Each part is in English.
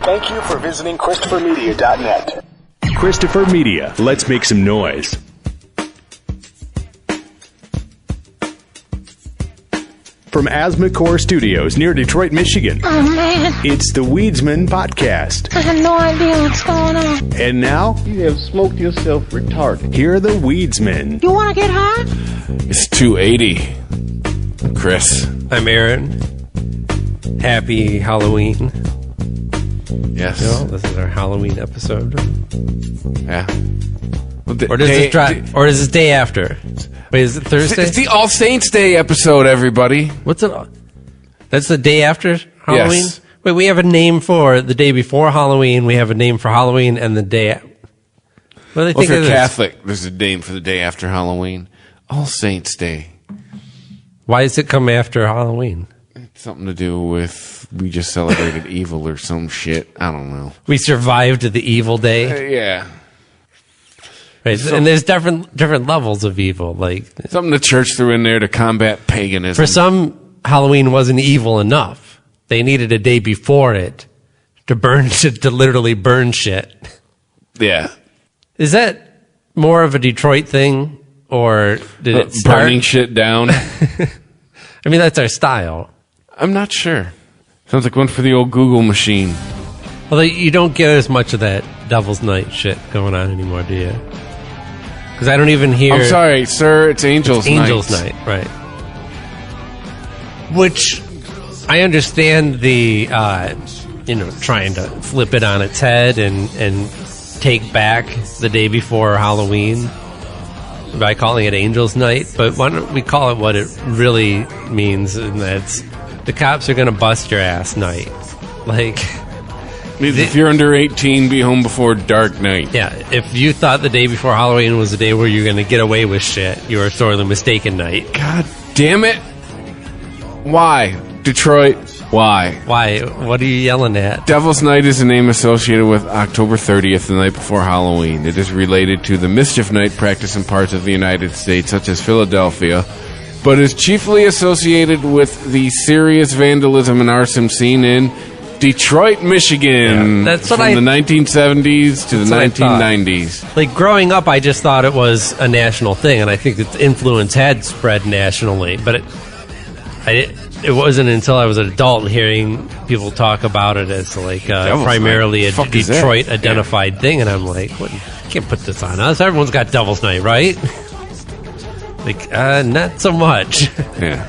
Thank you for visiting ChristopherMedia.net. Christopher Media. Let's make some noise. From Asthmacore Studios near Detroit, Michigan. Oh, man. It's the Weedsman Podcast. I have no idea what's going on. And now, you have smoked yourself retarded. here are the Weedsmen. You want to get high? It's 280. Chris. I'm Aaron. Happy Halloween. Yes. This is our Halloween episode. Yeah. Well, Or does this drop? Or is this day after? Wait, is it Thursday? It's the All Saints Day episode, everybody. What's it? That's the day after Halloween? Yes. Wait, we have a name for the day before Halloween. We have a name for Halloween and the day. What do they Well, think if you're of this? Catholic, there's a name for the day after Halloween. All Saints Day. Why does it come after Halloween? It's something to do with we just celebrated evil or some shit. I don't know. We survived the evil day. Yeah. Right, and there's different levels of evil. Like Something the church threw in there to combat paganism. for some, Halloween wasn't evil enough. They needed a day before it to burn to literally burn shit. Yeah. Is that more of a Detroit thing, or did it start? Burning shit down. I mean, that's our style. I'm not sure. Sounds like one for the old Google machine. Although you don't get as much of that Devil's Night shit going on anymore, do you? Because I don't even hear. I'm sorry, sir. It's Angels Night. Angels Night, right? Which I understand the trying to flip it on its head and take back the day before Halloween by calling it Angels Night, but why don't we call it what it really means, and that's the cops are going to bust your ass night. Like, If you're under 18, be home before dark night. yeah, if you thought the day before Halloween was the day where you're going to get away with shit, you were sorely mistaken night. God damn it. Why? Detroit, why? Why? What are you yelling at? Devil's Night is a name associated with October 30th, the night before Halloween. It is related to the Mischief Night practice in parts of the United States, such as Philadelphia, but is chiefly associated with the serious vandalism and arson scene in Detroit, Michigan, Yeah, that's what from the 1970s to the That's what I 1990s. Like, growing up, I just thought it was a national thing, and I think its influence had spread nationally, but it wasn't until I was an adult and hearing people talk about it as like primarily a Fuck is that? Detroit identified thing, and I'm like, what? You can't put this on us. Everyone's got Devil's Night, right? Like, not so much. Yeah.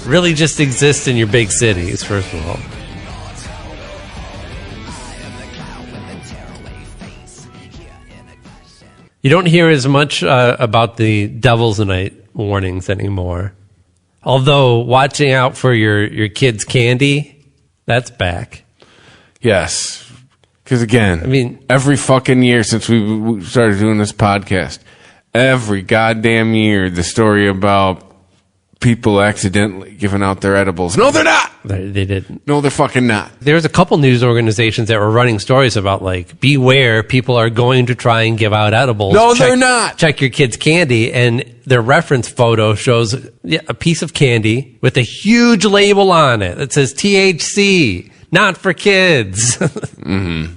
Really just exists in your big cities, first of all. You don't hear as much about the Devil's Night warnings anymore. Although, watching out for your kids' candy, that's back. Yes. Because again, I mean, every fucking year since we started doing this podcast, every goddamn year, the story about people accidentally giving out their edibles. No, they're not! they didn't. No, they're fucking not. There was a couple news organizations that were running stories about, like, beware, people are going to try and give out edibles. No, they're not. Check your kid's candy. And their reference photo shows a piece of candy with a huge label on it that says THC, not for kids. Mm-hmm.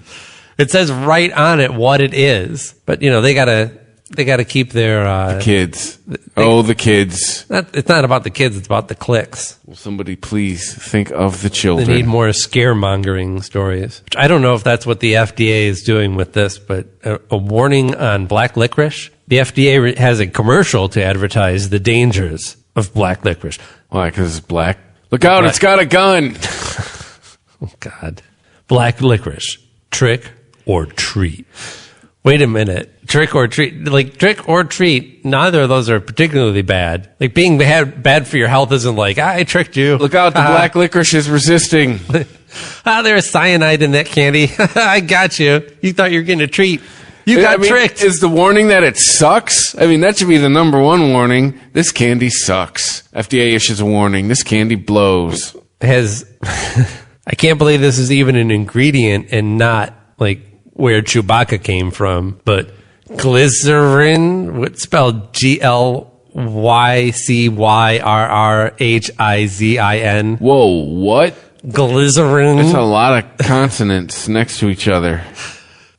It says right on it what it is. But, they gotta keep their Kids. The kids. It's not about the kids, it's about the clicks. Will somebody please think of the children? They need more scaremongering stories. Which I don't know if that's what the FDA is doing with this, but a warning on black licorice. The FDA has a commercial to advertise the dangers of black licorice. Why? Because it's black? Look out, it's got a gun! Oh, God. Black licorice. Trick or treat. Wait a minute. Trick or treat. Like, trick or treat, neither of those are particularly bad. Like, being bad for your health isn't like, I tricked you. Look out, the black licorice is resisting. There's cyanide in that candy. I got you. You thought you were getting a treat. You got tricked. Is the warning that it sucks? I mean, that should be the number one warning. This candy sucks. FDA issues a warning. This candy blows. I can't believe this is even an ingredient and not, like, where Chewbacca came from, but glycerin, what's spelled GLYCYRRHIZIN. Whoa, what? glycerin. It's a lot of consonants next to each other.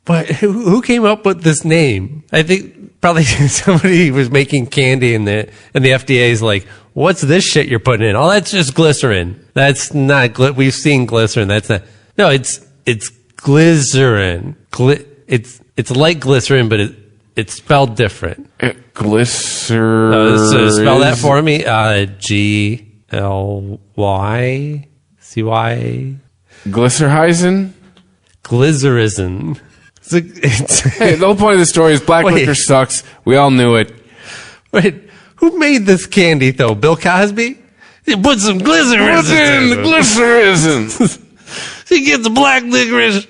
But who came up with this name? I think probably somebody was making candy and the FDA is like, what's this shit you're putting in? Oh, that's just glycerin. That's not, we've seen glycerin. That's not, no, it's glycerin. It's like glycerin, but it's spelled different. Glycerin. So spell that for me. Glycycyn. Glycerhizin? Glycerin. Hey, the whole point of the story is black licorice sucks. We all knew it. Wait, who made this candy though? Bill Cosby? He put some glycerin. What's in the glycerin? He gets the black licorice,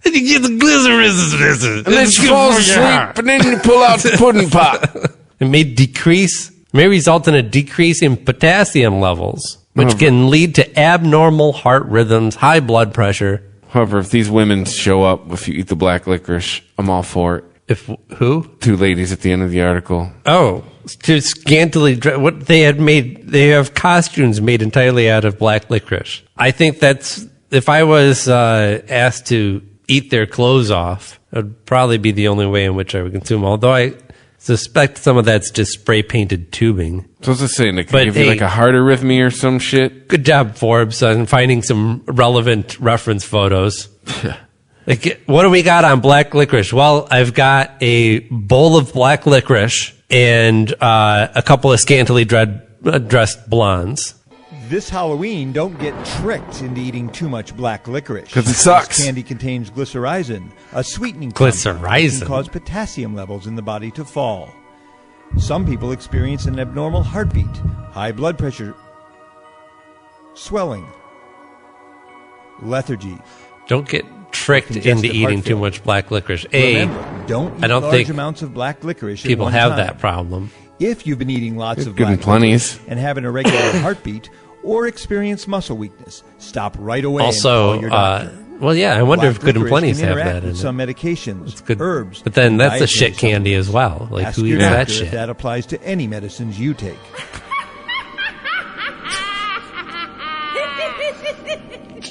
and you get the glycerin. And then she falls asleep, and then you pull out the pudding pop. It may result in a decrease in potassium levels, which can lead to abnormal heart rhythms, high blood pressure. However, if these women show up, if you eat the black licorice, I'm all for it. If who? Two ladies at the end of the article. Oh, to scantily what they had made. They have costumes made entirely out of black licorice. I think that's, if I was asked to eat their clothes off, it would probably be the only way in which I would consume. Although I suspect some of that's just spray painted tubing. So I was just saying, it could give you like a heart arrhythmia or some shit. Good job, Forbes, on finding some relevant reference photos. Like, what do we got on black licorice? Well, I've got a bowl of black licorice and a couple of scantily dressed blondes. This Halloween, don't get tricked into eating too much black licorice. Because it sucks. This candy contains glycerizin, a sweetening Glycerizin? compound that can cause potassium levels in the body to fall. Some people experience an abnormal heartbeat, high blood pressure, swelling, lethargy. Don't get tricked into eating too much black licorice. Remember, don't eat large amounts of black licorice at people one have time. that problem. If you've been eating lots of Good black in plenties. licorice and have an irregular heartbeat or experience muscle weakness, stop right away Also, and call your doctor. well, yeah, I wonder Black if Good and licorice Plenty's can have interact that in with it. some medications, It's good. herbs, But then and that's a dietary shit candy as well. Like, Ask who your eats that doctor shit? if that applies to any medicines you take.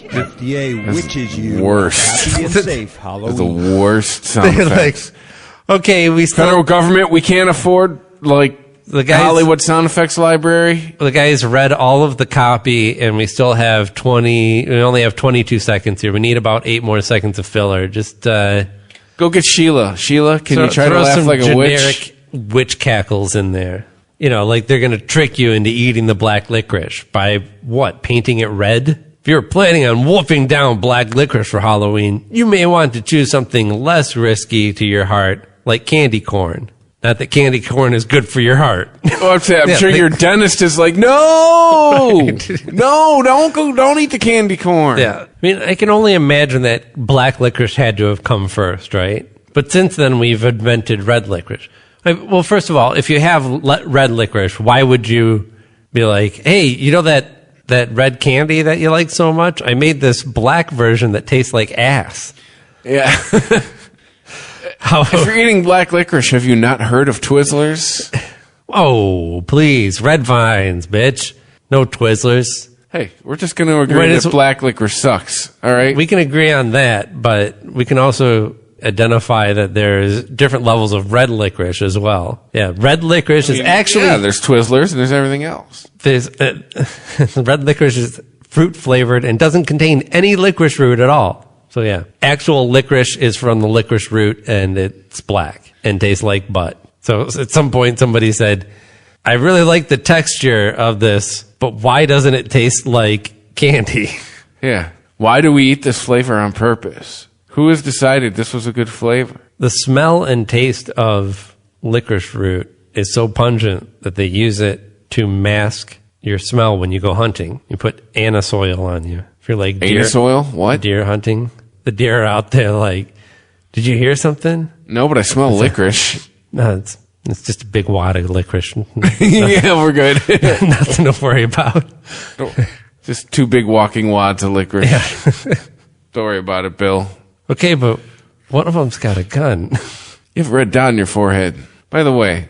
FDA witches you. Worst. Happy and safe Halloween. The worst sound effects. Okay, we still... Federal government, we can't afford, like, The guys- Hollywood sound effects library. The guys read all of the copy, and we still have we only have 22 seconds here. We need about 8 more seconds of filler. Just, Go get Sheila. Sheila, can you try to throw laugh some like a generic witch? witch cackles in there. You know, like they're going to trick you into eating the black licorice by what? Painting it red? If you're planning on wolfing down black licorice for Halloween, you may want to choose something less risky to your heart, like candy corn. Not that candy corn is good for your heart. Oh, I'm sure your dentist is like, no, no, don't eat the candy corn. Yeah. I mean, I can only imagine that black licorice had to have come first, right? But since then, we've invented red licorice. Well, first of all, if you have red licorice, why would you be like, hey, you know that red candy that you like so much? I made this black version that tastes like ass. Yeah. If you're eating black licorice, have you not heard of Twizzlers? Oh, please. Red vines, bitch. No Twizzlers. Hey, we're just going to agree that black licorice sucks, all right? We can agree on that, but we can also identify that there's different levels of red licorice as well. Yeah, red licorice is actually... Yeah, there's Twizzlers and there's everything else. There's red licorice is fruit flavored and doesn't contain any licorice root at all. So yeah, actual licorice is from the licorice root and it's black and tastes like butt. So at some point somebody said, I really like the texture of this, but why doesn't it taste like candy? Yeah. Why do we eat this flavor on purpose? Who has decided this was a good flavor? The smell and taste of licorice root is so pungent that they use it to mask your smell when you go hunting. You put anise oil on you. If you're like anise oil? What? Deer hunting. The deer are out there like, did you hear something? No, but I smell licorice. No, it's just a big wad of licorice. Yeah, we're good. Nothing to worry about. Just 2 big walking wads of licorice. Yeah. Don't worry about it, Bill. Okay, but one of them's got a gun. You have a red dot on your forehead. By the way,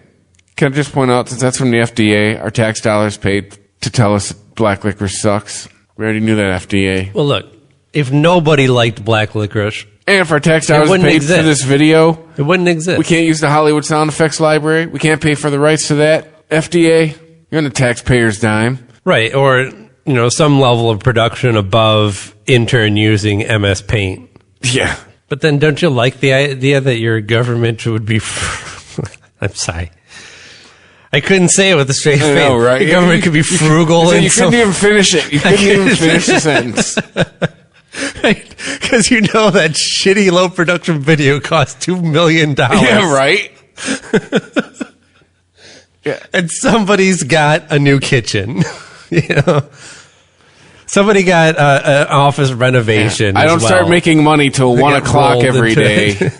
can I just point out, since that's from the FDA, our tax dollars paid to tell us that black licorice sucks. We already knew that, FDA. Well, look, if nobody liked black licorice, And if our tax dollars wouldn't paid exist. for this video, it wouldn't exist. we can't use the Hollywood sound effects library. We can't pay for the rights to that. FDA, you're on the taxpayer's dime. Right, or, some level of production above intern using MS Paint. Yeah. But then don't you like the idea that your government would be... I'm sorry. I couldn't say it with a straight face. I know, right? The government could be frugal and You couldn't even finish it. You couldn't even finish the sentence. Because that shitty low production video cost $2 million. Yeah, right? Yeah. And somebody's got a new kitchen. Somebody got an office renovation. I don't start making money till They 1 get o'clock rolled every into day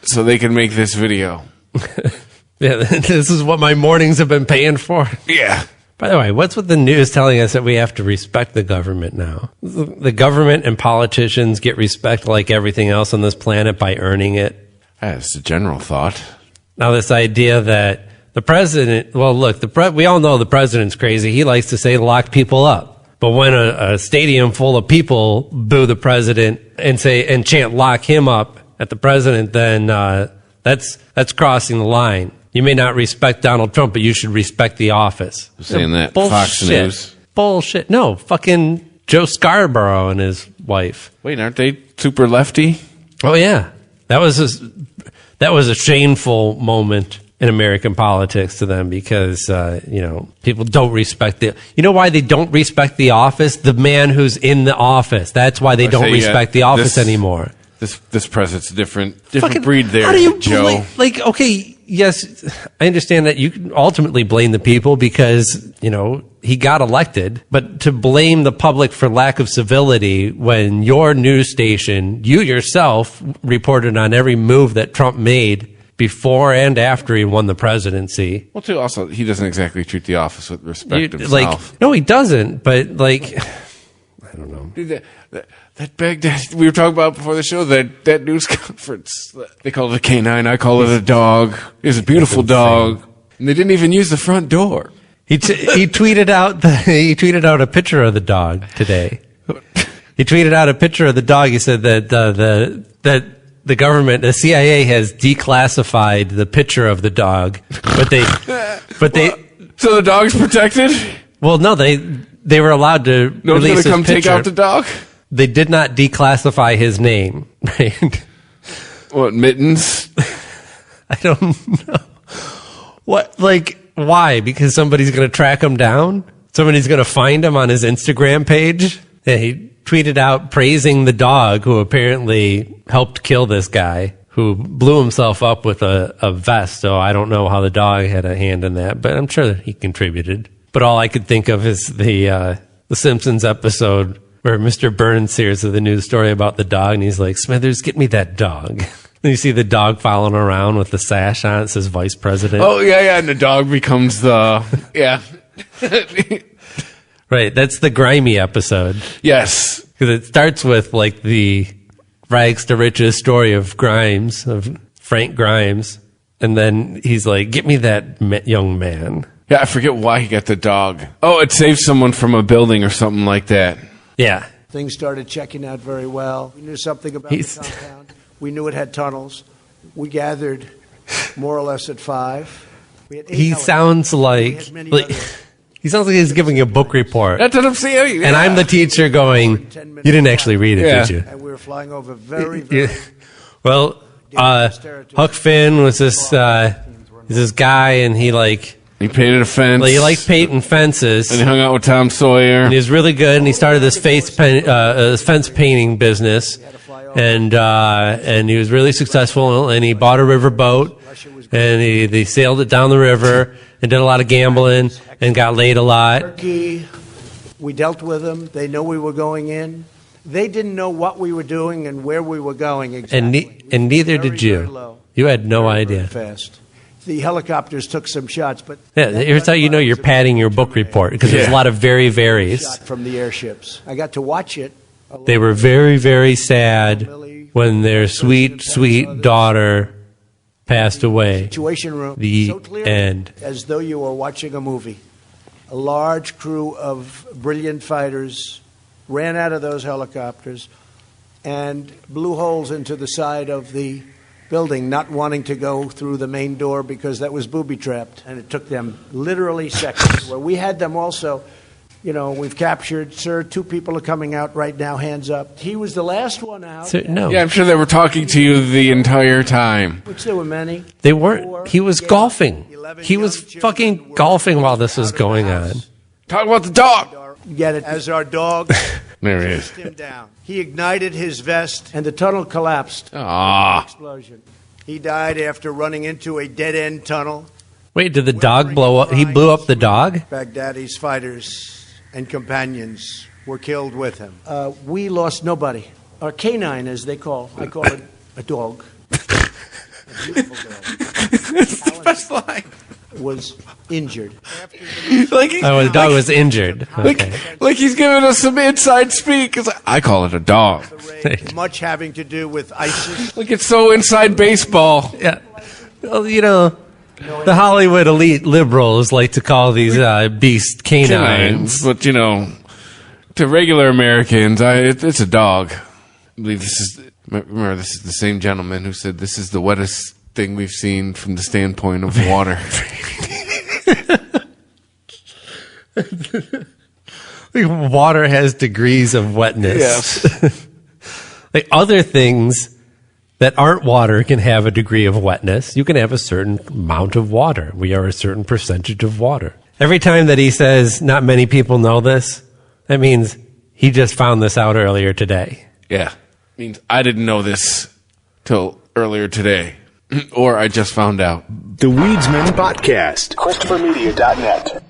so they can make this video. Yeah, this is what my mornings have been paying for. Yeah. By the way, what's with the news telling us that we have to respect the government now? The government and politicians get respect like everything else on this planet by earning it. That's a general thought. Now, this idea that the president, well, look, we all know the president's crazy. He likes to say lock people up. But when a stadium full of people boo the president and chant lock him up at the president, then that's crossing the line. You may not respect Donald Trump, but you should respect the office. Saying that Bullshit. Fox News. Bullshit. No, fucking Joe Scarborough and his wife. Wait, aren't they super lefty? Oh yeah, that was a shameful moment in American politics to them because people don't respect You know why they don't respect the office? The man who's in the office. That's why they don't respect the office anymore. This president's different Fucking, breed there, how do you Joe. Okay, yes, I understand that you can ultimately blame the people because, he got elected, but to blame the public for lack of civility when your news station, you yourself, reported on every move that Trump made before and after he won the presidency. Well, too, also, he doesn't exactly treat the office with respect himself. No, he doesn't, but, I don't know. Dude, that Baghdad we were talking about before the show, that news conference, they call it a canine, I call it a dog. It was a beautiful dog. And they didn't even use the front door. He tweeted out a picture of the dog today. He tweeted out a picture of the dog. He said that the government, the CIA, has declassified the picture of the dog, but they so the dog's protected. Well, no, they were allowed to No one's release going to come his picture. take out the dog. They did not declassify his name. Right? What, Mittens? I don't know. What, why? Because somebody's going to track him down? Somebody's going to find him on his Instagram page? Yeah, he tweeted out praising the dog who apparently helped kill this guy who blew himself up with a vest. So I don't know how the dog had a hand in that, but I'm sure that he contributed. But all I could think of is the Simpsons episode where Mr. Burns hears the news story about the dog, and he's like, Smithers, get me that dog. And you see the dog following around with the sash on. It says Vice President. Oh, yeah, and the dog becomes yeah. Right, that's the grimy episode. Yes. Because it starts with, the rags to riches story of Frank Grimes. And then he's like, get me that young man. Yeah, I forget why he got the dog. Oh, it saved someone from a building or something like that. Yeah. Things started checking out very well. We knew something about the compound. We knew it had tunnels. We gathered more or less at 5. We had 8 He sounds like he sounds like he's giving a book report. That's what I'm saying. Yeah. And I'm the teacher going, you didn't actually read it, did you? And we were flying over very, very Well, Huck Finn was this guy, and he painted a fence. He liked painting fences. And he hung out with Tom Sawyer. And he was really good, and he started this fence painting business. And he was really successful, and he bought a riverboat, and they sailed it down the river, and did a lot of gambling, and got laid a lot. We dealt with them. They knew we were going in. They didn't know what we were doing and where we were going exactly. And neither did you. You had no idea. Fast. The helicopters took some shots, but here's how you know you're padding your book report, because there's a lot of very varies. From the airships, I got to watch it. They were very, very sad when their sweet, sweet daughter passed away. Situation room. The so clear end. As though you were watching a movie. A large crew of brilliant fighters ran out of those helicopters and blew holes into the side of the building, not wanting to go through the main door because that was booby-trapped. And it took them literally seconds. Well, we had them also, we've captured, sir, 2 people are coming out right now, hands up. He was the last one out. No. Yeah, I'm sure they were talking to you the entire time. Which there were many. They weren't. He was golfing. He was fucking golfing while this was going on. Talk about the dog. Get it. As our dog There he is. him down. He ignited his vest, and the tunnel collapsed. Explosion. He died after running into a dead-end tunnel. Wait, did the dog blow up? He blew up the dog? Baghdadi's fighters and companions were killed with him. We lost nobody. Our canine, as they call. I call it a dog. A beautiful dog. That's the best line. Was injured. The dog was injured. Okay. Like he's giving us some inside speak. I call it a dog. Much having to do with ISIS. Like it's so inside baseball. Yeah. Well, the Hollywood elite liberals like to call these beast canines. But, to regular Americans, it's a dog. I believe this is the same gentleman who said this is the wettest thing we've seen from the standpoint of water. Water has degrees of wetness. Yes. Like other things that aren't water can have a degree of wetness. You can have a certain amount of water. We are a certain percentage of water. Every time that he says not many people know this, that means he just found this out earlier today. Yeah. Means I didn't know this till earlier today. Or I just found out. The Weedsman Podcast. ChristopherMedia.net.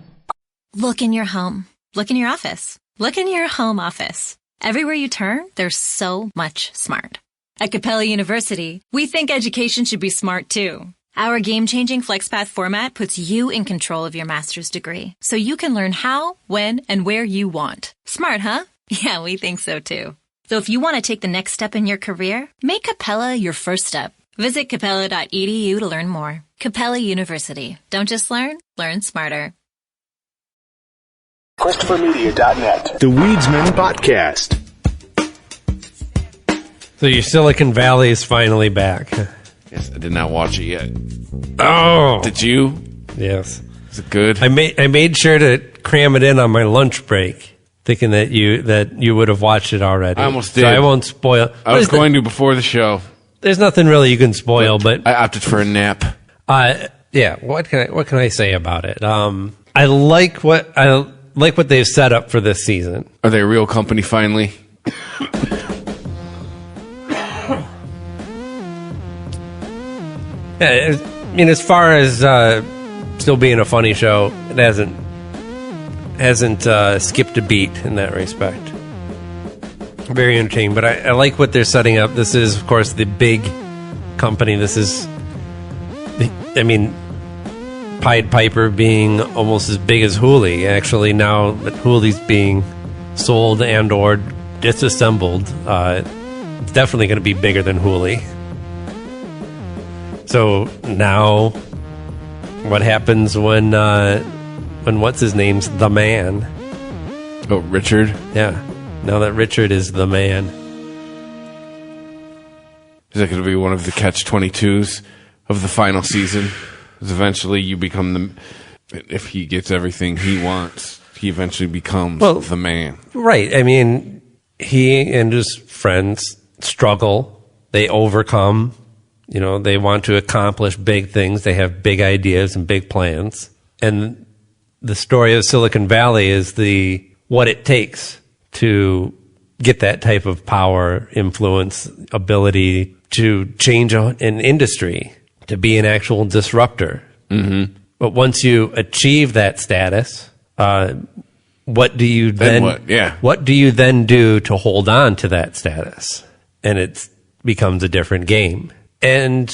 Look in your home. Look in your office. Look in your home office. Everywhere you turn, there's so much smart. At Capella University, we think education should be smart too. Our game-changing FlexPath format puts you in control of your master's degree, so you can learn how, when, and where you want. Smart, huh? Yeah, we think so too. So if you want to take the next step in your career, make Capella your first step. Visit capella.edu to learn more. Capella University. Don't just learn smarter. ChristopherMedia.net. The Weedsman Podcast. So your Silicon Valley is finally back. Yes, I did not watch it yet. Oh, Did you? yes. Is it good? I made sure to cram it in on my lunch break, thinking that you would have watched it already. I almost did. So I won't spoil. I was going to before the show. There's nothing really you can spoil, but I opted for a nap. yeah. What can I say about it? I like what they've set up for this season. Are they a real company finally? Yeah, I mean, as far as still being a funny show, it hasn't skipped a beat in that respect. Very entertaining, but I like what they're setting up. This is, of course, the big company. This is, Pied Piper being almost as big as Hooli. Actually, now that Hooli's being sold and or disassembled, it's definitely going to be bigger than Hooli. So now, what happens when what's his name's the man? Oh, Richard? Yeah. Now that Richard is the man. Is that going to be one of the catch-22s of the final season? Because eventually you become if he gets everything he wants, he eventually becomes the man. Right. I mean, he and his friends struggle. They overcome. They want to accomplish big things. They have big ideas and big plans. And the story of Silicon Valley is what it takes to get that type of power, influence, ability to change an industry, to be an actual disruptor. Mm-hmm. But once you achieve that status, what do you then? What do you then do to hold on to that status? And it becomes a different game. And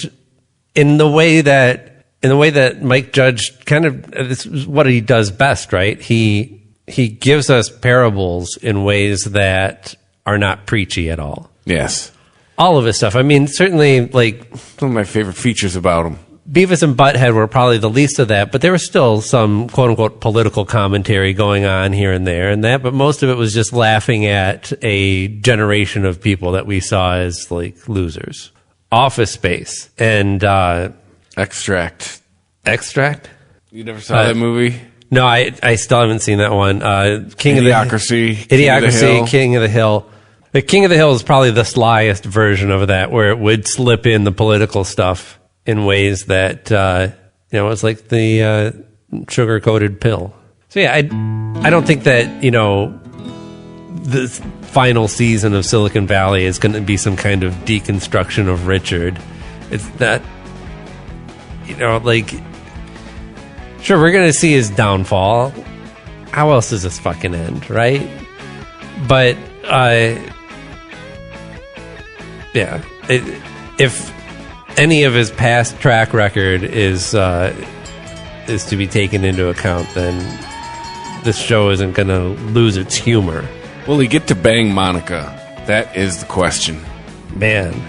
in the way that Mike Judge this is what he does best, right? He gives us parables in ways that are not preachy at all. Yes. All of his stuff. I mean, certainly, like, some of my favorite features about him. Beavis and Butthead were probably the least of that, but there was still some quote-unquote political commentary going on here and there and that, but most of it was just laughing at a generation of people that we saw as, like, losers. Office Space and Extract. Extract? You never saw that movie? No, I still haven't seen that one. Idiocracy. King of the Hill. The King of the Hill is probably the slyest version of that, where it would slip in the political stuff in ways that, it's like the sugar-coated pill. So yeah, I don't think that, the final season of Silicon Valley is going to be some kind of deconstruction of Richard. It's not, sure, we're going to see his downfall. How else does this fucking end, right? But, if any of his past track record is to be taken into account, then this show isn't going to lose its humor. Will he get to bang Monica? That is the question. Man.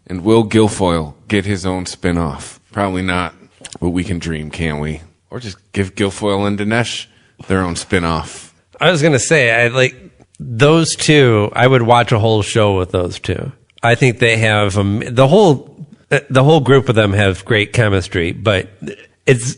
And will Guilfoyle get his own spin-off? Probably not, but we can dream, can't we? Or just give Guilfoyle and Dinesh their own spin-off. I was going to say, those two, I would watch a whole show with those two. I think they have, the whole group of them have great chemistry, but it's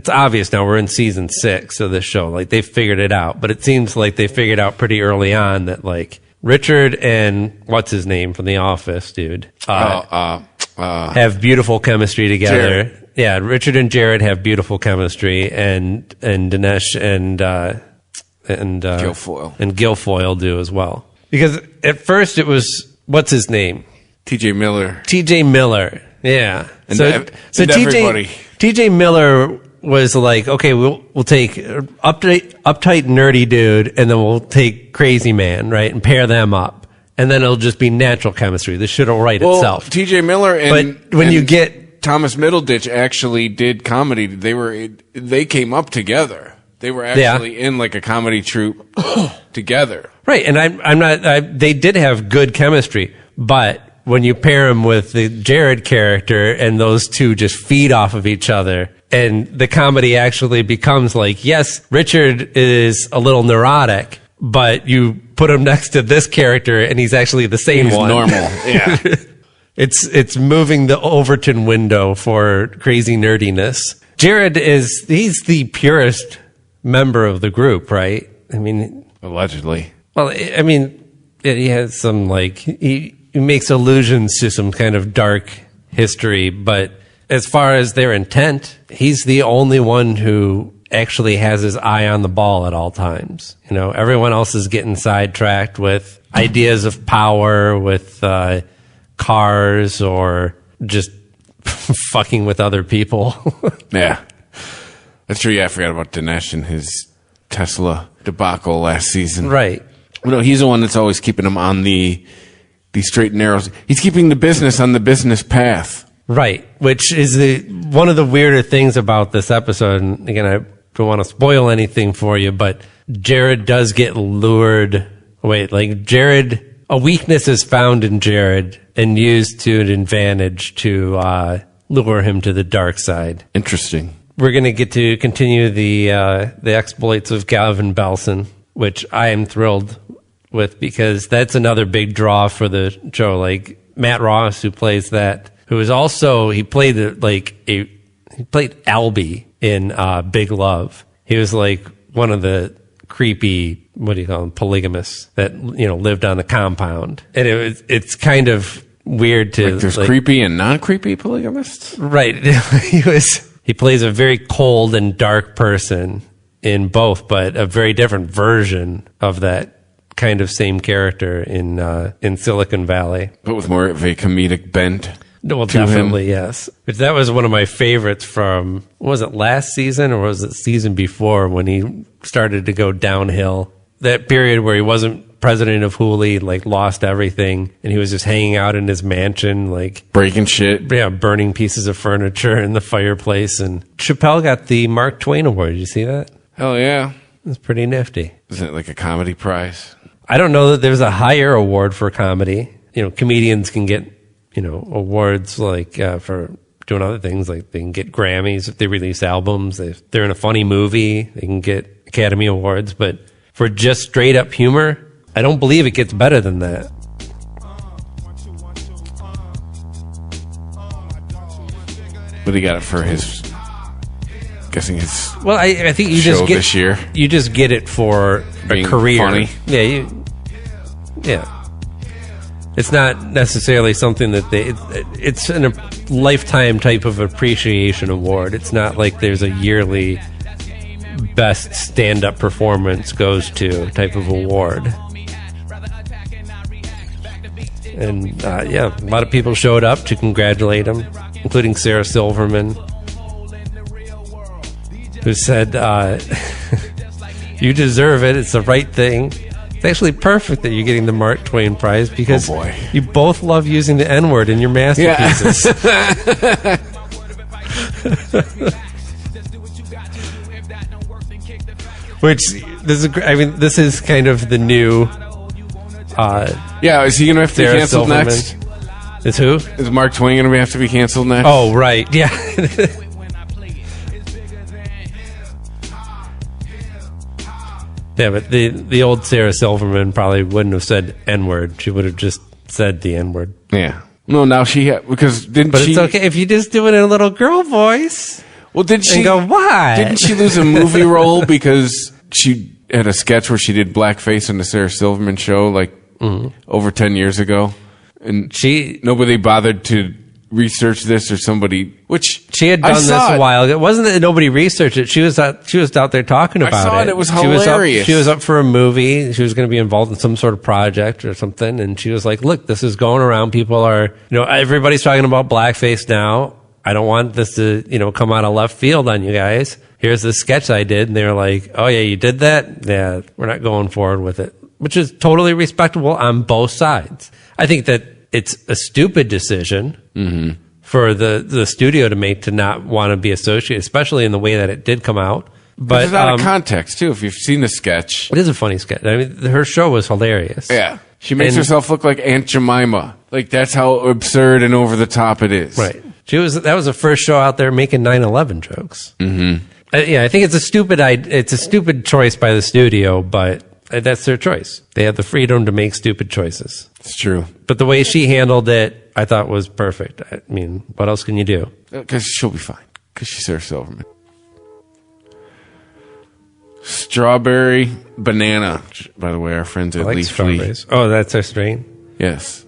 obvious now we're in season 6 of this show. Like, they figured it out, but it seems like they figured out pretty early on that, like, Richard and what's his name from The Office, dude, have beautiful chemistry together. Jared. Yeah, Richard and Jared have beautiful chemistry, and Dinesh and Guilfoyle do as well. Because at first it was, what's his name? T.J. Miller. T.J. Miller, yeah. And everybody. T.J. Miller was like, okay, we'll take uptight nerdy dude, and then we'll take crazy man, right, and pair them up, and then it'll just be natural chemistry. This should all write itself. T.J. Miller but when you get Thomas Middleditch actually did comedy. They came up together. They were actually in like a comedy troupe together, right? And I'm not. They did have good chemistry, but when you pair him with the Jared character and those two just feed off of each other, and the comedy actually becomes like, yes, Richard is a little neurotic, but you put him next to this character and he's actually the same one. He's normal. Yeah. It's moving the Overton window for crazy nerdiness. Jared he's the purest member of the group, right? I mean, allegedly. Well, I mean, he has some, like, he makes allusions to some kind of dark history, but as far as their intent, he's the only one who actually has his eye on the ball at all times. Everyone else is getting sidetracked with ideas of power, with cars, or just fucking with other people. Yeah. That's true. Yeah, I forgot about Dinesh and his Tesla debacle last season. Right. No, he's the one that's always keeping him on the straight and narrows. He's keeping the business on the business path. Right, which is one of the weirder things about this episode. And again, I don't want to spoil anything for you, but Jared does get lured. A weakness is found in Jared and used to an advantage to lure him to the dark side. Interesting. We're going to get to continue the exploits of Galvin Belson, which I am thrilled with, because that's another big draw for the show. Like Matt Ross, who plays that, who is also, he played Albie in Big Love. He was like one of the creepy, what do you call them, polygamists that lived on the compound, and it's kind of weird to like there's creepy and non-creepy polygamists, right? He plays a very cold and dark person in both, but a very different version of that kind of same character in Silicon Valley, but with more of a comedic bent. Well, definitely, yes. But that was one of my favorites from, was it last season or was it season before, when he started to go downhill? That period where he wasn't president of Hulu, like lost everything, and he was just hanging out in his mansion, like breaking shit. Yeah, burning pieces of furniture in the fireplace. And Chappelle got the Mark Twain Award. Did you see that? Hell yeah. It was pretty nifty. Isn't it like a comedy prize? I don't know that there's a higher award for comedy. Comedians can get awards like for doing other things. Like they can get Grammys if they release albums. If they're in a funny movie, they can get Academy Awards. But for just straight up humor, I don't believe it gets better than that. But he got it for his, guessing his. Well, I think you show just get this year. You just get it for Being a career. funny. Yeah, yeah. It's not necessarily something that it's a lifetime type of appreciation award. It's not like there's a yearly best stand-up performance goes to type of award. And yeah, a lot of people showed up to congratulate him, including Sarah Silverman, who said, "You deserve it. It's the right thing." It's actually perfect that you're getting the Mark Twain Prize because you both love using the N-word in your masterpieces. Yeah. Which this is kind of the new. Yeah, is he going to have to be canceled next? Is who? Is Mark Twain going to have to be canceled next? Oh, right. Yeah. Yeah, but the old Sarah Silverman probably wouldn't have said N-word. She would have just said the N-word. Yeah. No, now because didn't but she... But it's okay if you just do it in a little girl voice. Well, did she... And go, what? Didn't she lose a movie role because she had a sketch where she did blackface on the Sarah Silverman show, like, over 10 years ago? And nobody bothered to research this, or somebody, which she had done this a while. It wasn't that nobody researched it. She was out there talking about it. I saw it. It was hilarious. She was up for a movie. She was going to be involved in some sort of project or something, and she was like, "Look, this is going around. People are, everybody's talking about blackface now. I don't want this to, come out of left field on you guys. Here's this sketch I did," and they were like, "Oh yeah, you did that? Yeah, we're not going forward with it," which is totally respectable on both sides. I think that it's a stupid decision for the studio to make to not want to be associated, especially in the way that it did come out. But it's out of context, too, if you've seen the sketch. It is a funny sketch. I mean, her show was hilarious. Yeah. She makes herself look like Aunt Jemima. Like, that's how absurd and over the top it is. Right. That was the first show out there making 9/11 jokes. Mm-hmm. Yeah, I think it's a stupid choice by the studio, but that's their choice. They have the freedom to make stupid choices. It's true. But the way she handled it, I thought was perfect. I mean, what else can you do? Because she'll be fine. Because she's Sarah Silverman. Strawberry banana. By the way, our friends at Leafly. Oh, that's our strain? Yes.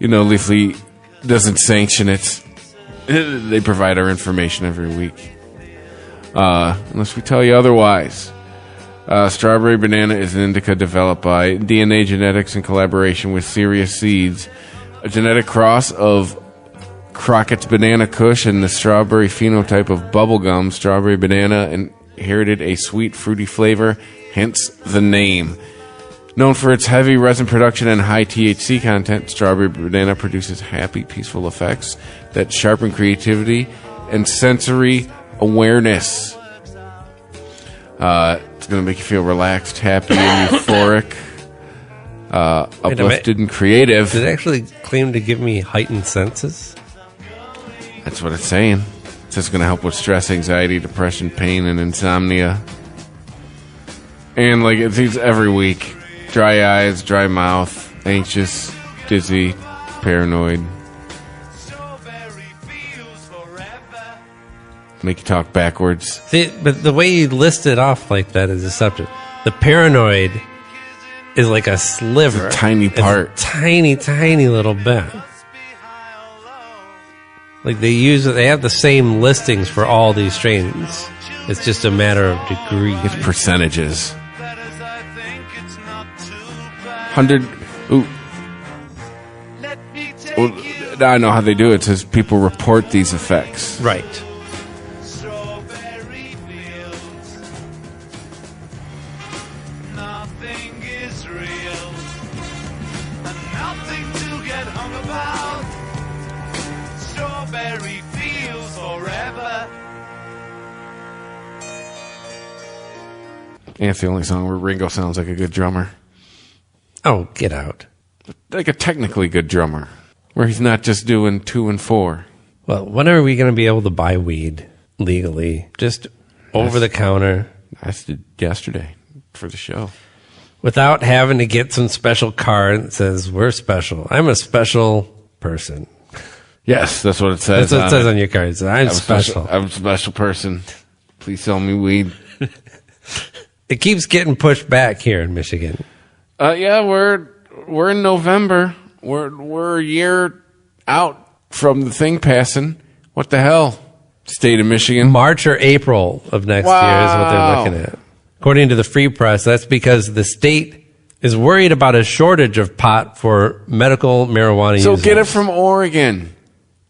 Leafly doesn't sanction it. They provide our information every week. Unless we tell you otherwise. Strawberry banana is an indica developed by DNA Genetics in collaboration with Sirius Seeds, a genetic cross of Crockett's Banana Kush and the strawberry phenotype of bubblegum. Strawberry banana inherited a sweet, fruity flavor, hence the name. Known for its heavy resin production and high THC content, strawberry banana produces happy, peaceful effects that sharpen creativity and sensory awareness. It's going to make you feel relaxed, happy, and euphoric, uplifted, and creative. Did it actually claim to give me heightened senses? That's what it's saying. It's just going to help with stress, anxiety, depression, pain, and insomnia. And like it seems every week. Dry eyes, dry mouth, anxious, dizzy, paranoid. Make you talk backwards. See, but the way you list it off like that is deceptive. The paranoid is like a sliver. It's a tiny part. It's a tiny, tiny little bit. Like they have the same listings for all these strains. It's just a matter of degree. It's percentages. 100. Ooh. Well, now I know how they do it. It says people report these effects. Right. And it's the only song where Ringo sounds like a good drummer. Oh, get out. Like a technically good drummer. Where he's not just doing 2 and 4. Well, when are we going to be able to buy weed legally? Just over the counter? I did yesterday for the show. Without having to get some special card that says, we're special. I'm a special person. Yes, that's what it says. That's what it says on your card. It says, I'm special. I'm a special person. Please sell me weed. It keeps getting pushed back here in Michigan. Yeah, we're in November. We're a year out from the thing passing. What the hell? State of Michigan. March or April of next year is what they're looking at. According to the Free Press, that's because the state is worried about a shortage of pot for medical marijuana users. So get it from Oregon.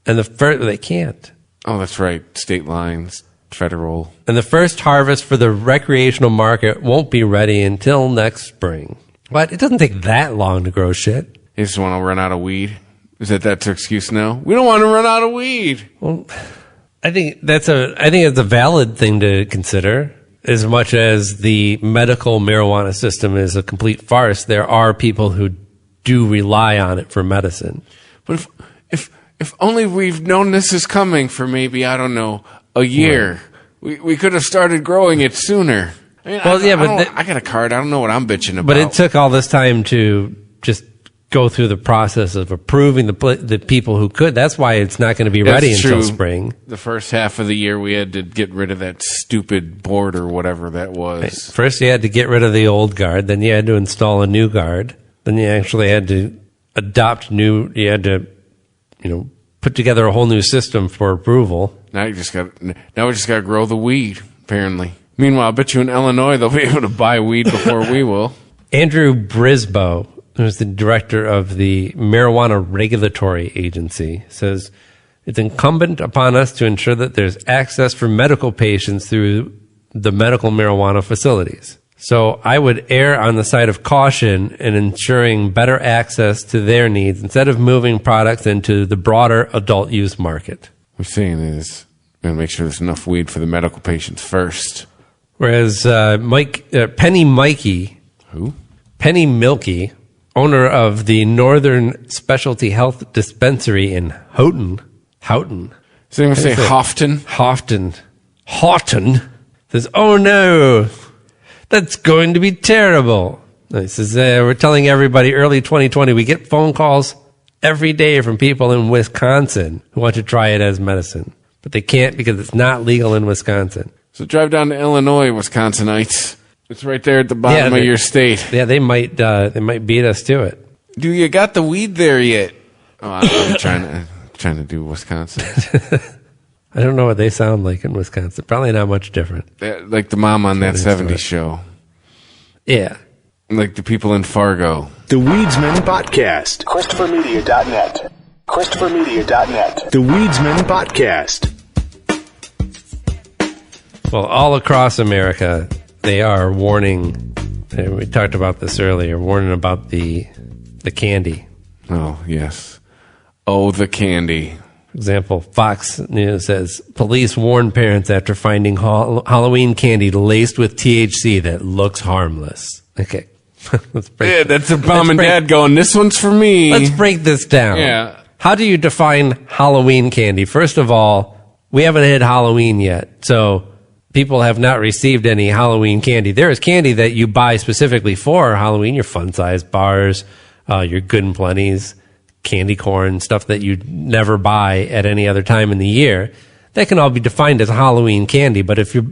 And they can't. Oh, that's right. State lines, federal. And the first harvest for the recreational market won't be ready until next spring. But it doesn't take that long to grow shit. You just want to run out of weed? Is that's your excuse now? We don't want to run out of weed. Well, I think it's a valid thing to consider. As much as the medical marijuana system is a complete farce, there are people who do rely on it for medicine. But if only we've known this is coming for maybe, I don't know, a year. Right. We could have started growing it sooner. I mean, I got a card. I don't know what I'm bitching about. But it took all this time to just go through the process of approving the people who could. That's why it's not going to be ready until spring. The first half of the year, we had to get rid of that stupid board or whatever that was. Right. First, you had to get rid of the old guard. Then you had to install a new guard. Then you actually had to adopt new. You had to, put together a whole new system for approval. Now we just got to grow the weed. Apparently. Meanwhile, I bet you in Illinois they'll be able to buy weed before we will. Andrew Brisboe, who's the director of the Marijuana Regulatory Agency, says it's incumbent upon us to ensure that there's access for medical patients through the medical marijuana facilities. So I would err on the side of caution in ensuring better access to their needs instead of moving products into the broader adult use market. What we're saying is we're going to make sure there's enough weed for the medical patients first. Whereas Penny Mikey, who? Penny Milky, owner of the Northern Specialty Health Dispensary in Houghton. So you say Houghton? Houghton says, oh no, that's going to be terrible. He says, we're telling everybody early 2020, we get phone calls every day from people in Wisconsin who want to try it as medicine. But they can't because it's not legal in Wisconsin. So drive down to Illinois, Wisconsinites. It's right there at the bottom of your state. Yeah, they might beat us to it. Do you got the weed there yet? Oh, I'm trying to do Wisconsin. I don't know what they sound like in Wisconsin. Probably not much different. Like the mom on that 70s show. Yeah. Like the people in Fargo. The Weedsman Podcast. ChristopherMedia.net. ChristopherMedia.net. The Weedsman Podcast. Well, all across America, they are warning, and we talked about this earlier, warning about the candy. Oh, yes. Oh, the candy. For example, Fox News says, police warn parents after finding Halloween candy laced with THC that looks harmless. Okay. That's a mom and dad going, this one's for me. Let's break this down. Yeah. How do you define Halloween candy? First of all, we haven't hit Halloween yet, so people have not received any Halloween candy. There is candy that you buy specifically for Halloween, your fun-sized bars, your Good and Plenty's, candy corn, stuff that you never buy at any other time in the year. That can all be defined as Halloween candy, but if you're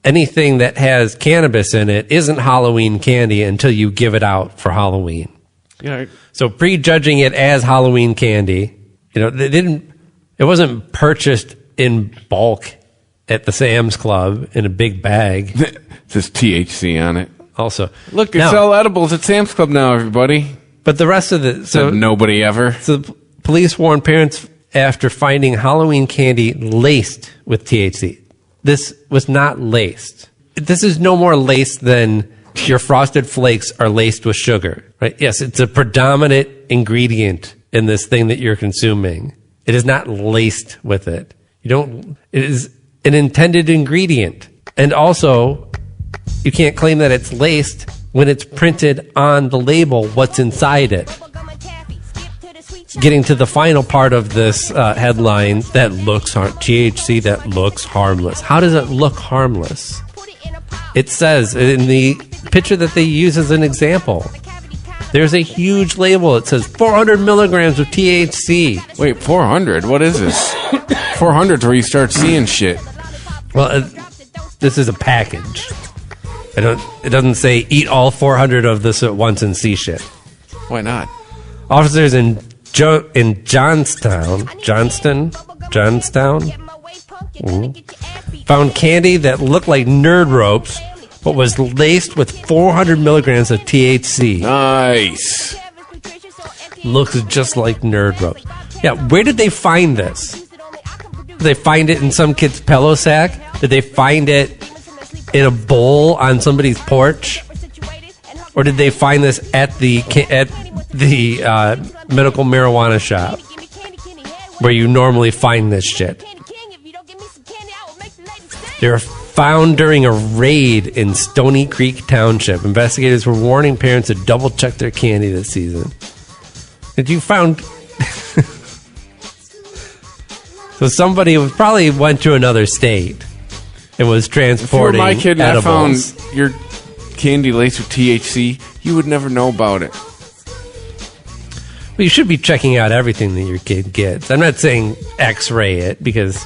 anything that has cannabis in it isn't Halloween candy until you give it out for Halloween. Yeah. So prejudging it as Halloween candy, it wasn't purchased in bulk at the Sam's Club in a big bag. It says THC on it. Also, look, they sell edibles at Sam's Club now, everybody. But the rest of the Said nobody ever. So police warn parents after finding Halloween candy laced with THC. This was not laced. This is no more laced than your Frosted Flakes are laced with sugar, right? Yes, it's a predominant ingredient in this thing that you're consuming. It is not laced with it. It is an intended ingredient. And also, you can't claim that it's laced when it's printed on the label what's inside it. getting to the final part of this headline, that looks THC that looks harmless. How does it look harmless? It says in the picture that they use as an example, there's a huge label. It says 400 milligrams of THC. Wait, 400? What is this? 400 is where you start seeing shit. Well, this is a package. It doesn't say eat all 400 of this at once and see shit. Why not? Officers in Johnston, found candy that looked like nerd ropes, but was laced with 400 milligrams of THC. Nice. Looks just like nerd ropes. Yeah, where did they find this? Did they find it in some kid's pillow sack? Did they find it in a bowl on somebody's porch? Or did they find this at the medical marijuana shop where you normally find this shit? They were found during a raid in Stony Creek Township. Investigators were warning parents to double check their candy this season. Did you found? So somebody probably went to another state and was transporting If you were my kid and edibles. I found your candy laced with THC, you would never know about it. Well, you should be checking out everything that your kid gets. I'm not saying X-ray it because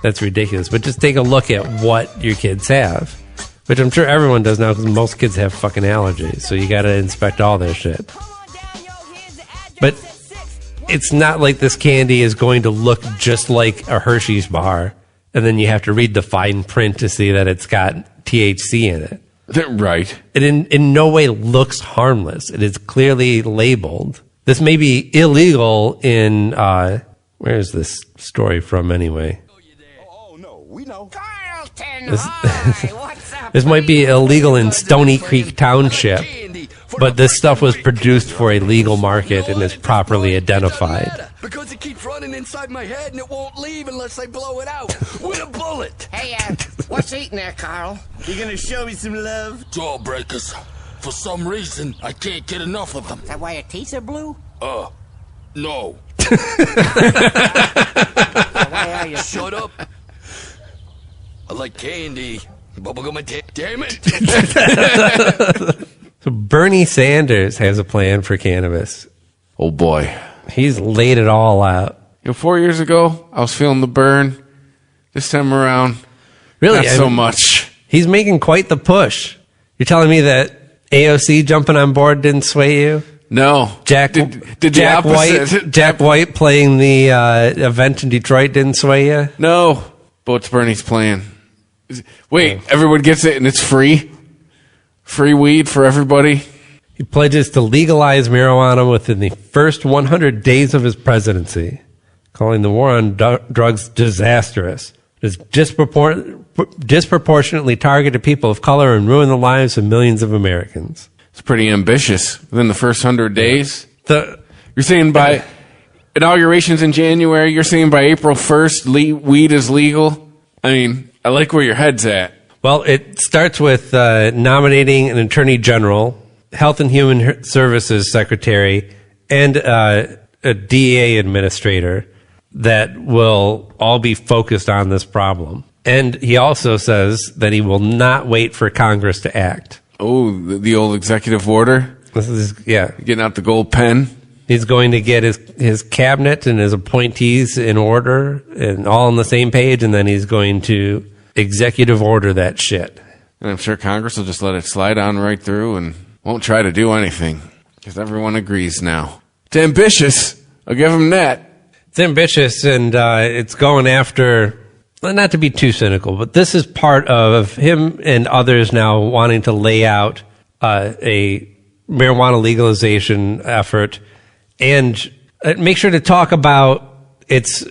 that's ridiculous, but just take a look at what your kids have, which I'm sure everyone does now because most kids have fucking allergies, so you got to inspect all their shit. But it's not like this candy is going to look just like a Hershey's bar, and then you have to read the fine print to see that it's got THC in it. Right. It in no way looks harmless. It is clearly labeled. This may be illegal in, where is this story from anyway? Oh, no, we know. This might be illegal in Stony Creek Township, but this stuff was produced for a legal market and is properly identified. Because it keeps running inside my head and it won't leave unless I blow it out with a bullet. Hey, what's eating there, Carl? You gonna show me some love? Jawbreakers. For some reason, I can't get enough of them. Is that why your teeth are blue? No. Why are you? Shut up. I like candy. Bubblegum and damn it. So Bernie Sanders has a plan for cannabis. Oh, boy. He's laid it all out. 4 years ago, I was feeling the burn. This time around, Really? not so much. He's making quite the push. You're telling me that AOC jumping on board didn't sway you? No. Jack White playing the event in Detroit didn't sway you? No. But what's Bernie's plan? Wait, everyone gets it and it's free? Free weed for everybody? He pledges to legalize marijuana within the first 100 days of his presidency, calling the war on drugs disastrous. It has disproportionately targeted people of color and ruined the lives of millions of Americans. It's pretty ambitious. Within the first 100 days? You're saying by inaugurations in January, you're saying by April 1st, weed is legal? I mean, I like where your head's at. Well, it starts with nominating an attorney general, Health and Human Services secretary, and a DEA administrator that will all be focused on this problem. And he also says that he will not wait for Congress to act. Oh, the old executive order? This is, yeah. Getting out the gold pen? He's going to get his cabinet and his appointees in order and all on the same page, and then he's going to executive order that shit. And I'm sure Congress will just let it slide on right through and won't try to do anything because everyone agrees now. It's ambitious. I'll give him that. It's ambitious, and it's going after, not to be too cynical, but this is part of him and others now wanting to lay out a marijuana legalization effort and make sure to talk about its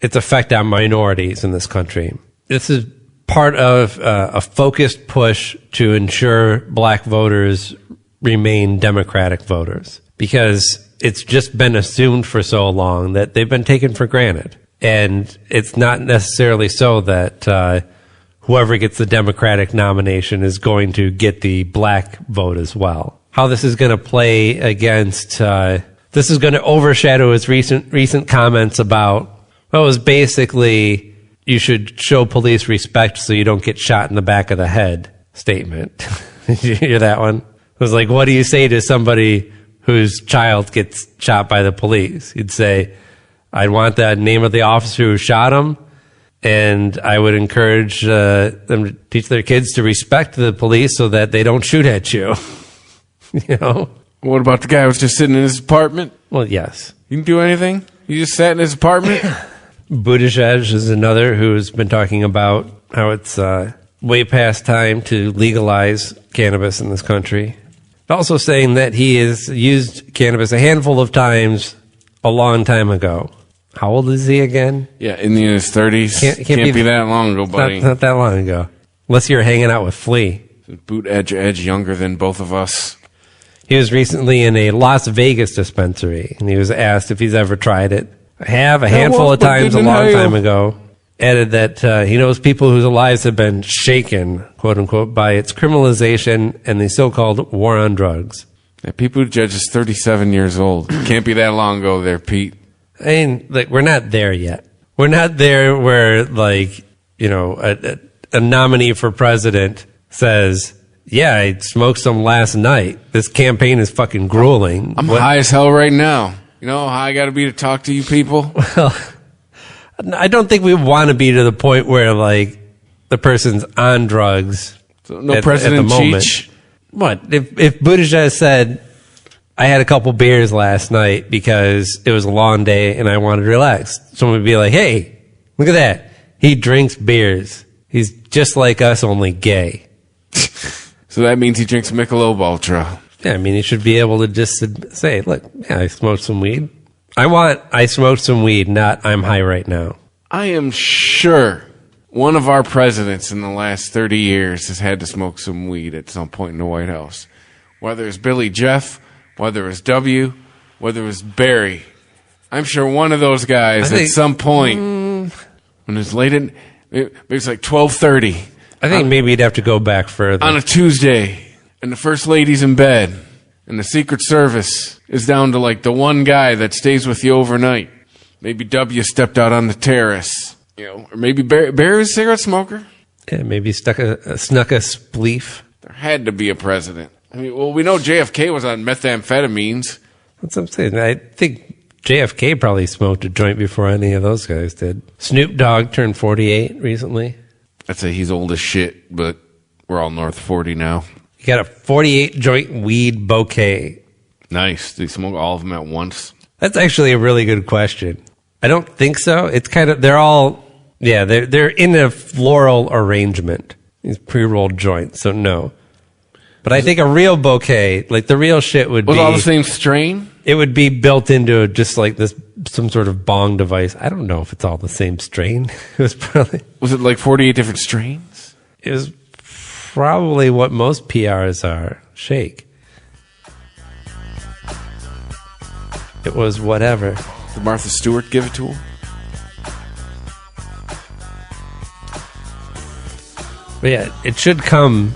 effect on minorities in this country. This is part of a focused push to ensure black voters remain Democratic voters, because it's just been assumed for so long that they've been taken for granted. And it's not necessarily so that whoever gets the Democratic nomination is going to get the black vote as well. How this is going to play against this is going to overshadow his recent comments about, well, it was basically you should show police respect so you don't get shot in the back of the head statement. Did you hear that one? It was like, what do you say to somebody whose child gets shot by the police? You'd say, I'd want the name of the officer who shot him, and I would encourage them to teach their kids to respect the police so that they don't shoot at you. You know? What about the guy who was just sitting in his apartment? Well, yes. You didn't do anything? You just sat in his apartment? Buttigieg is another who's been talking about how it's way past time to legalize cannabis in this country. Also saying that he has used cannabis a handful of times a long time ago. How old is he again? Yeah, in his 30s. Can't be that long ago, buddy. Not that long ago. Unless you're hanging out with Flea. Boot edge younger than both of us. He was recently in a Las Vegas dispensary, and he was asked if he's ever tried it. I have a handful of times a long time ago. Added that he knows people whose lives have been shaken, quote unquote, by its criminalization and the so-called war on drugs. Yeah, people who judge is 37 years old. Can't be that long ago there, Pete. I mean, like, we're not there yet. We're not there where, like, you know, a nominee for president says, yeah, I smoked some last night. This campaign is fucking grueling. I'm high as hell right now. You know how high I got to be to talk to you people? Well, I don't think we want to be to the point where, like, the person's on drugs. So no President Cheech? What? If Buttigieg said, I had a couple beers last night because it was a long day and I wanted to relax, someone would be like, hey, look at that. He drinks beers. He's just like us, only gay. So that means he drinks Michelob Ultra. Yeah, I mean, he should be able to just say, look, yeah, I smoked some weed. I smoked some weed, not I'm high right now. I am sure one of our presidents in the last 30 years has had to smoke some weed at some point in the White House. Whether it's Billy Jeff, whether it's W, whether it's Barry. I'm sure one of those guys at some point, when it's late in, maybe it's like 12:30. I think maybe you'd have to go back further. On a Tuesday, and the First Lady's in bed, and the Secret Service is down to like the one guy that stays with you overnight. Maybe W stepped out on the terrace, you know, or maybe Barry was a cigarette smoker. Yeah, maybe snuck a spliff. There had to be a president. I mean, well, we know JFK was on methamphetamines. That's what I'm saying. I think JFK probably smoked a joint before any of those guys did. Snoop Dogg turned 48 recently. I'd say he's old as shit, but we're all north of 40 now. He got a 48 joint weed bouquet. Nice. Did he smoke all of them at once? That's actually a really good question. I don't think so. It's kind of, they're all, yeah, they're in a floral arrangement. These pre-rolled joints, so no. But I think a real bouquet, like the real shit would be... Was all the same strain? It would be built into just like this, some sort of bong device. I don't know if it's all the same strain. It was probably... Was it like 48 different strains? It was probably what most PRs are. Shake. It was whatever. Did Martha Stewart give it to him? But yeah, it should come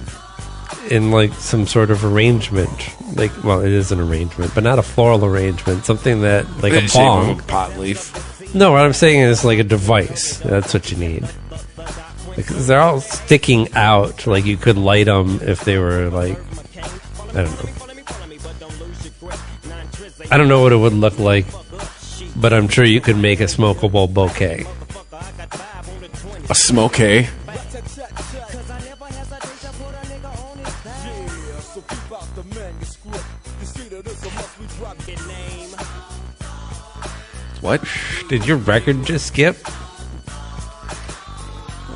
in like some sort of arrangement. Like, well, it is an arrangement, but not a floral arrangement. Something that, like a bong. A pot leaf. No, what I'm saying is like a device. That's what you need. Because they're all sticking out. Like you could light them if they were like, I don't know. I don't know what it would look like, but I'm sure you could make a smokable bouquet. A smokey? What? Did your record just skip?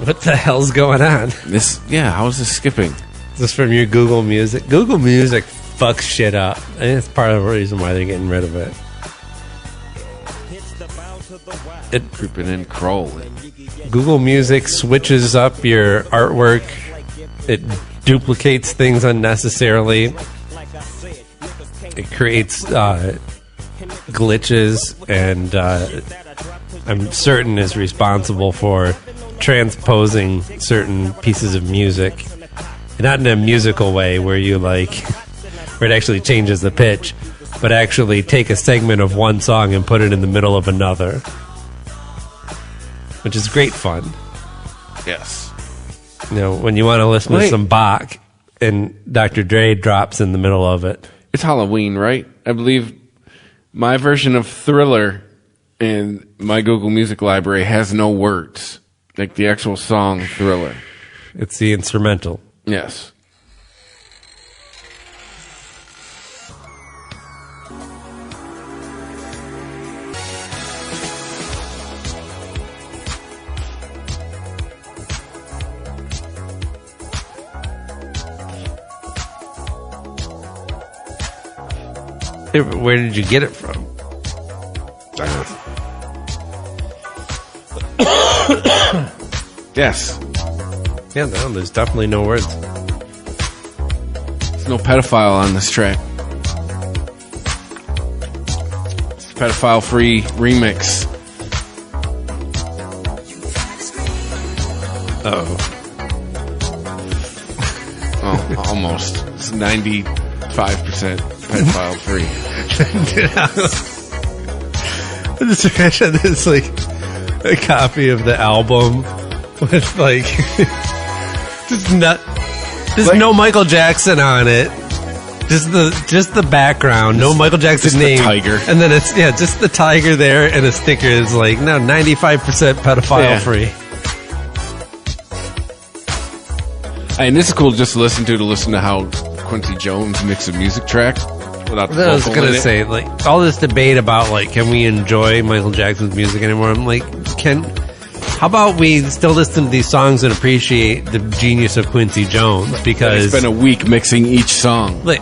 What the hell's going on? How is this skipping? Is this from your Google Music? Google Music fucks shit up. I think it's part of the reason why they're getting rid of it. Creeping and crawling. Google Music switches up your artwork. It duplicates things unnecessarily. It creates glitches, and I'm certain is responsible for transposing certain pieces of music. Not in a musical way where you like, where it actually changes the pitch, but actually take a segment of one song and put it in the middle of another, which is great fun. Yes. You know, when you want to listen to some Bach and Dr. Dre drops in the middle of it. It's Halloween, right? I believe my version of Thriller in my Google Music library has no words. Like the actual song Thriller. It's the instrumental. Yes. Where did you get it from? Yes. Yeah, no, there's definitely no words. There's no pedophile on this track. It's a pedophile-free remix. Oh, almost. It's 95% pedophile-free. I just imagine this like a copy of the album with like just no Michael Jackson on it. Just the background, no Michael Jackson just name, the tiger, and then it's just the tiger there, and a sticker is like 95% pedophile free. And this is cool just to listen to how Quincy Jones mixes a music track without the I was vocal gonna in it. say, like, all this debate about like, can we enjoy Michael Jackson's music anymore? I'm like, how about we still listen to these songs and appreciate the genius of Quincy Jones? Because it's been a week mixing each song. Like,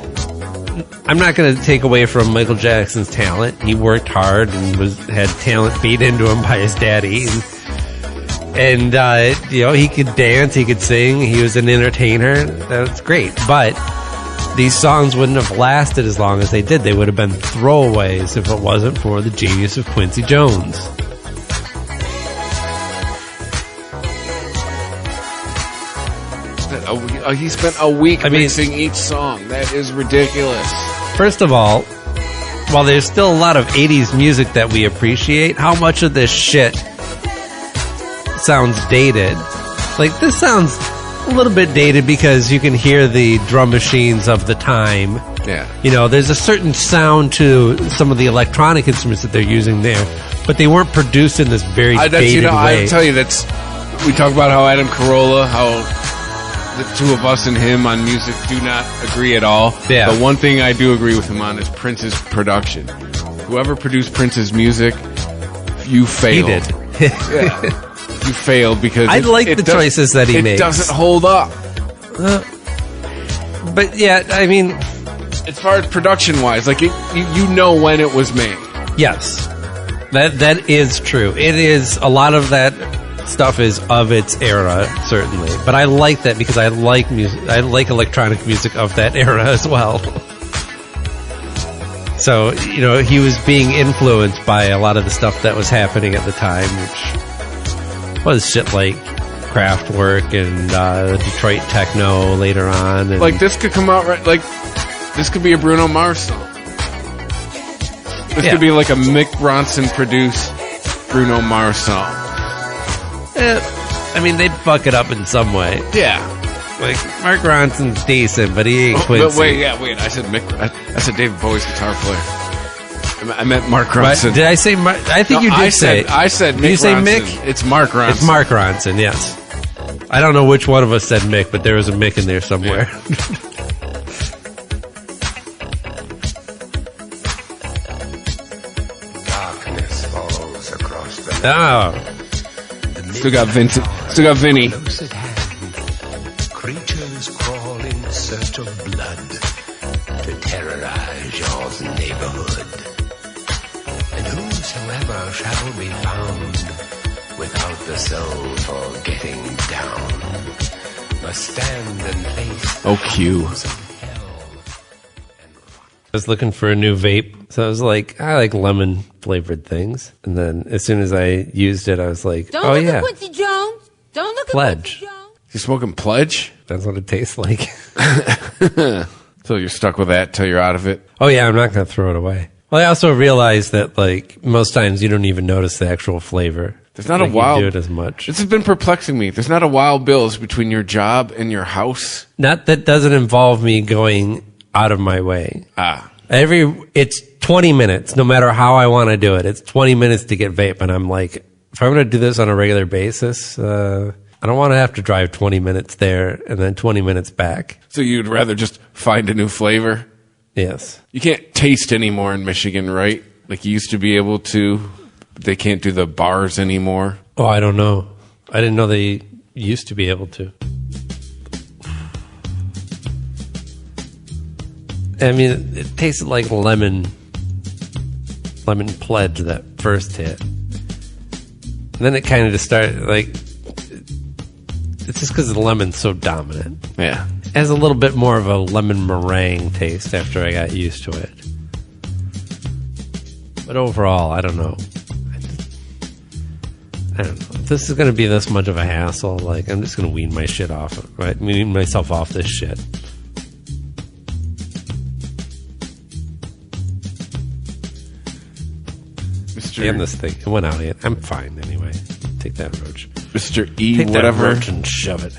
I'm not going to take away from Michael Jackson's talent. He worked hard and had talent feed into him by his daddy. And he could dance, he could sing, he was an entertainer. That's great. But these songs wouldn't have lasted as long as they did. They would have been throwaways if it wasn't for the genius of Quincy Jones. He spent a week mixing each song. That is ridiculous. First of all, while there's still a lot of 80s music that we appreciate, how much of this shit sounds dated? Like, this sounds a little bit dated because you can hear the drum machines of the time. Yeah. You know, there's a certain sound to some of the electronic instruments that they're using there, but they weren't produced in this very dated way. I tell you, we talk about how Adam Carolla, how the two of us and him on music do not agree at all. Yeah. The one thing I do agree with him on is Prince's production. Whoever produced Prince's music, you failed. He did. Yeah. You failed because I like the choices that he makes. It doesn't hold up. But yeah, I mean, as far as production wise, like you know when it was made. Yes, that is true. It is, a lot of that stuff is of its era, certainly. But I like that because I like music. I like electronic music of that era as well. So, you know, he was being influenced by a lot of the stuff that was happening at the time, which was shit like Kraftwerk and Detroit techno later on. And like, this could come out right. Like, this could be a Bruno Mars song. This could be like a Mick Ronson produced Bruno Mars song. I mean, they'd fuck it up in some way. Yeah. Like, Mark Ronson's decent, but he ain't Quincy. But wait. I said Mick. I said David Bowie's guitar player. I meant Mark Ronson. Did I say Mark? I think you did say. I said Mick. Did you say Ronson. Mick? It's Mark Ronson. It's Mark Ronson, yes. I don't know which one of us said Mick, but there was a Mick in there somewhere. Yeah. Darkness falls across the land. Still got Vincent. Still got Vinny. Creatures crawl in search of blood to terrorize your neighborhood. And whosoever shall be found without the soul for getting down must stand and face. Oh, Q. I was looking for a new vape, so I was like, I like lemon flavored things. And then as soon as I used it, I was like, Don't oh look yeah, at Quincy Jones. Don't look Pledge. at Quincy Jones. You smoking Pledge? That's what it tastes like. So you're stuck with that till you're out of it? Oh, yeah, I'm not going to throw it away. Well, I also realize that, like, most times you don't even notice the actual flavor. There's not a wild... You do it as much. This has been perplexing me. There's not a wild bills between your job and your house? Not that doesn't involve me going out of my way. It's 20 minutes, no matter how I want to do it. It's 20 minutes to get vape, and I'm like, if I'm going to do this on a regular basis, I don't want to have to drive 20 minutes there and then 20 minutes back. So you'd rather just find a new flavor? Yes. You can't taste anymore in Michigan, right? Like you used to be able to. They can't do the bars anymore. Oh, I don't know. I didn't know they used to be able to. I mean, it tasted like lemon pledge, that first hit. And then it kind of just started, like, it's just because the lemon's so dominant. Yeah. It has a little bit more of a lemon meringue taste after I got used to it. But overall, I don't know. I don't know. If this is going to be this much of a hassle, like, I'm just going to wean my shit off, right? Wean myself off this shit. Damn this thing. It went out. I'm fine anyway. Take that, Roach. Mr. E, Take whatever. That Roach and shove it.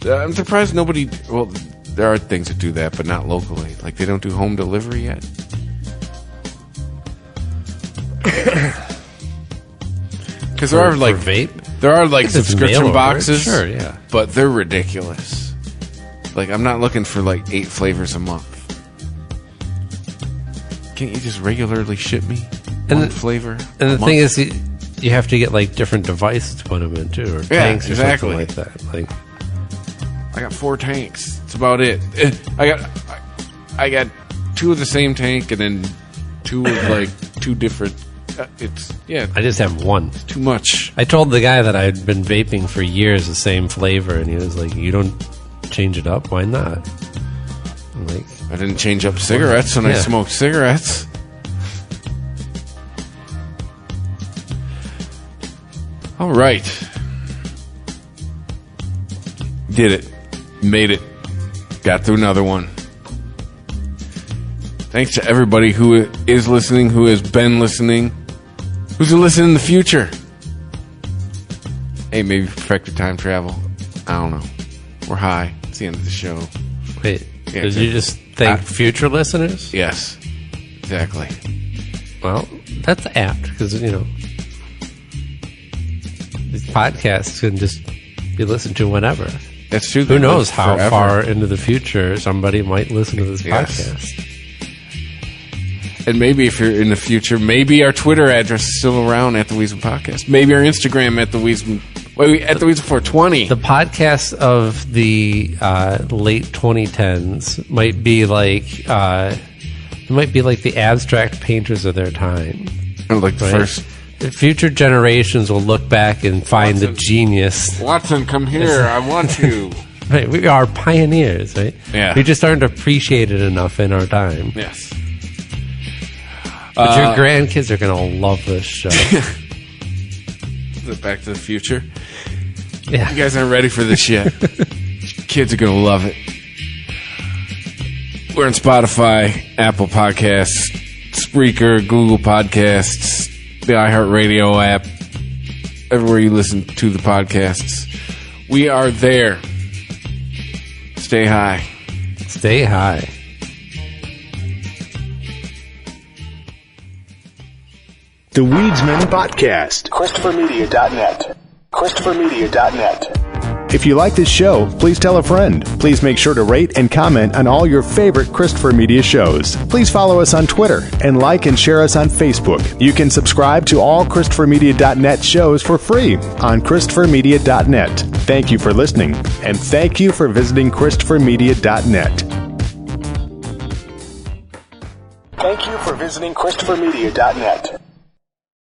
I'm surprised nobody... Well, there are things that do that, but not locally. Like, they don't do home delivery yet. Because there are, like... vape? There are, like, subscription boxes. Sure, yeah. But they're ridiculous. Like, I'm not looking for, like, 8 flavors a month. Can't you just regularly ship me one flavor? And the thing is, you have to get like different devices to put them in too, or tanks or something like that. Like, I got 4 tanks. That's about it. I got 2 of the same tank, and then 2 of like 2 different. I just have 1. It's too much. I told the guy that I'd been vaping for years the same flavor, and he was like, "You don't change it up? Why not?" I'm like, I didn't change up cigarettes when I smoked cigarettes. All right. Did it. Made it. Got through another one. Thanks to everybody who is listening, who has been listening, who's going to listen in the future. Hey, maybe perfected time travel. I don't know. We're high. It's the end of the show. Wait. Did you just thank future listeners? Yes, exactly. Well, that's apt because, these podcasts can just be listened to whenever. That's true. Who knows how far into the future somebody might listen to this podcast. And maybe if you're in the future, maybe our Twitter address is still around at the Weasel Podcast. Maybe our Instagram at the Weasel... at the Weasel 420. The podcasts of the late 2010s might be like the abstract painters of their time. Like the first. Future generations will look back and find the genius. Watson, come here. I want you. Right, we are pioneers, right? Yeah. We just aren't appreciated enough in our time. Yes. But your grandkids are going to love this show. Back to the Future. Yeah. You guys aren't ready for this yet. Kids are going to love it. We're on Spotify, Apple Podcasts, Spreaker, Google Podcasts, the iHeartRadio app, everywhere you listen to the podcasts. We are there. Stay high. Stay high. The Weedsman Podcast. ChristopherMedia.net. ChristopherMedia.net. If you like this show, please tell a friend. Please make sure to rate and comment on all your favorite Christopher Media shows. Please follow us on Twitter and like and share us on Facebook. You can subscribe to all ChristopherMedia.net shows for free on ChristopherMedia.net. Thank you for listening, and thank you for visiting ChristopherMedia.net. Thank you for visiting ChristopherMedia.net.